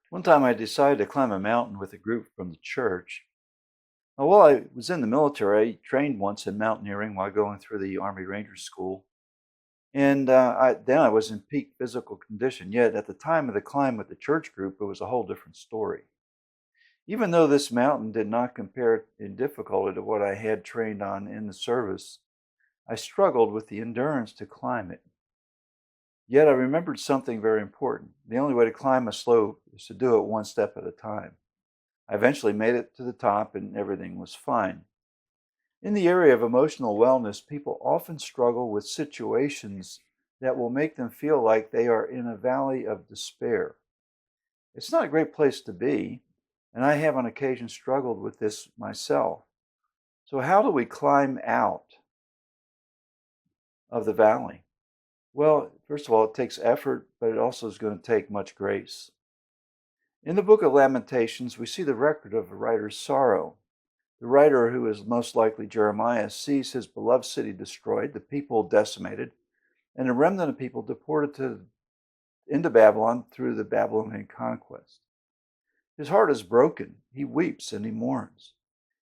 One time I decided to climb a mountain with a group from the church. While I was in the military, I trained once in mountaineering while going through the Army Ranger School. And then I was in peak physical condition. Yet at the time of the climb with the church group, it was a whole different story. Even though this mountain did not compare in difficulty to what I had trained on in the service, I struggled with the endurance to climb it. Yet I remembered something very important. The only way to climb a slope is to do it one step at a time. I eventually made it to the top and everything was fine. In the area of emotional wellness, people often struggle with situations that will make them feel like they are in a valley of despair. It's not a great place to be, and I have on occasion struggled with this myself. So, how do we climb out of the valley? Well, first of all, it takes effort, but it also is going to take much grace. In the book of Lamentations, we see the record of the writer's sorrow. The writer, who is most likely Jeremiah, sees his beloved city destroyed, the people decimated, and a remnant of people deported into Babylon through the Babylonian conquest. His heart is broken. He weeps and he mourns.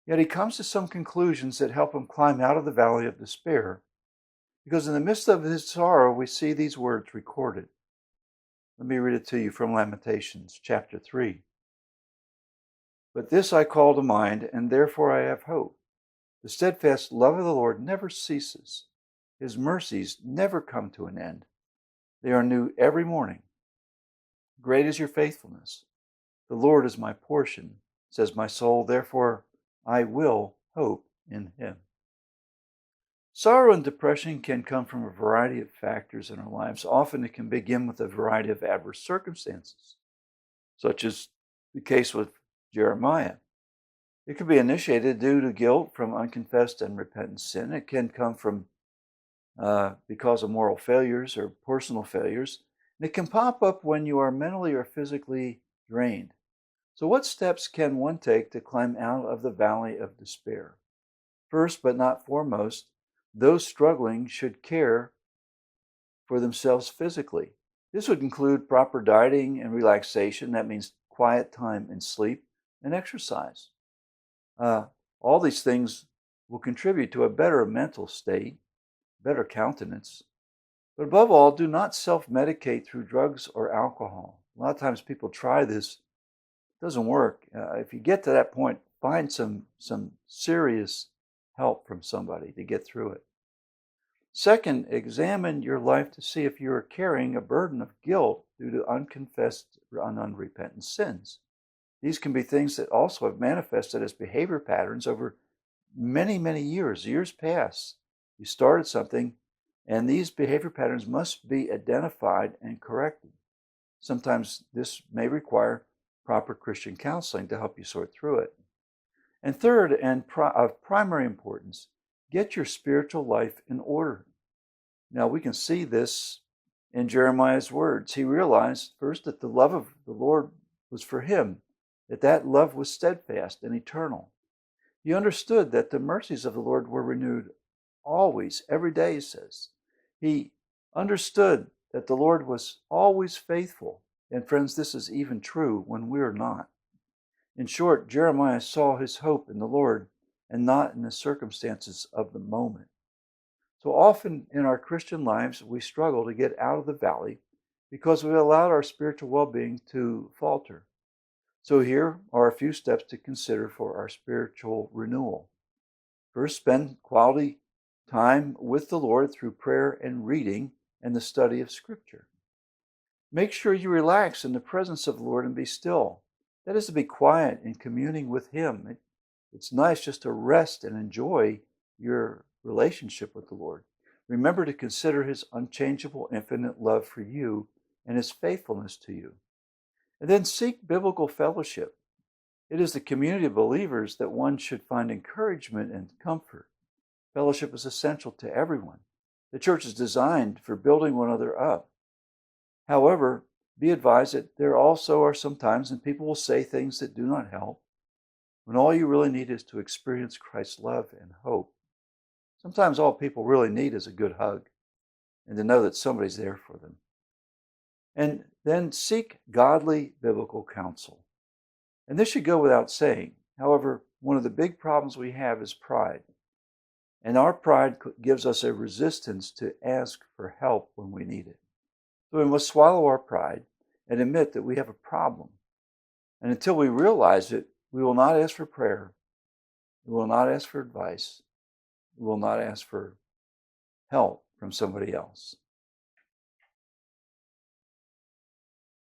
Yet he comes to some conclusions that help him climb out of the valley of despair, because in the midst of his sorrow, we see these words recorded. Let me read it to you from Lamentations chapter 3. But this I call to mind, and therefore I have hope. The steadfast love of the Lord never ceases. His mercies never come to an end. They are new every morning. Great is your faithfulness. The Lord is my portion, says my soul, therefore I will hope in him. Sorrow and depression can come from a variety of factors in our lives. Often it can begin with a variety of adverse circumstances, such as the case with Jeremiah. It can be initiated due to guilt from unconfessed and repentant sin. It can come from because of moral failures or personal failures. And it can pop up when you are mentally or physically drained. So what steps can one take to climb out of the valley of despair? First, but not foremost, those struggling should care for themselves physically. This would include proper dieting and relaxation. That means quiet time and sleep and exercise. All these things will contribute to a better mental state, better countenance. But above all, do not self-medicate through drugs or alcohol. A lot of times people try this. It doesn't work. If you get to that point, find some serious help from somebody to get through it. Second, examine your life to see if you are carrying a burden of guilt due to unconfessed and unrepentant sins. These can be things that also have manifested as behavior patterns over many, many years. Years pass. You started something, and these behavior patterns must be identified and corrected. Sometimes this may require proper Christian counseling to help you sort through it. And third, and of primary importance, get your spiritual life in order. Now we can see this in Jeremiah's words. He realized first that the love of the Lord was for him, that love was steadfast and eternal. He understood that the mercies of the Lord were renewed always, every day, he says. He understood that the Lord was always faithful. And friends, this is even true when we're not. In short, Jeremiah saw his hope in the Lord and not in the circumstances of the moment. So often in our Christian lives, we struggle to get out of the valley because we allowed our spiritual well-being to falter. So here are a few steps to consider for our spiritual renewal. First, spend quality time with the Lord through prayer and reading and the study of Scripture. Make sure you relax in the presence of the Lord and be still. That is to be quiet in communing with him. It's nice just to rest and enjoy your relationship with the Lord. Remember to consider his unchangeable, infinite love for you and his faithfulness to you. And then seek biblical fellowship. It is the community of believers that one should find encouragement and comfort. Fellowship is essential to everyone. The church is designed for building one another up. However, be advised that there also are some times when people will say things that do not help, when all you really need is to experience Christ's love and hope. Sometimes all people really need is a good hug and to know that somebody's there for them. And Then seek godly biblical counsel. And this should go without saying. However, one of the big problems we have is pride. And our pride gives us a resistance to ask for help when we need it. So we must swallow our pride and admit that we have a problem. And until we realize it, we will not ask for prayer. We will not ask for advice. We will not ask for help from somebody else.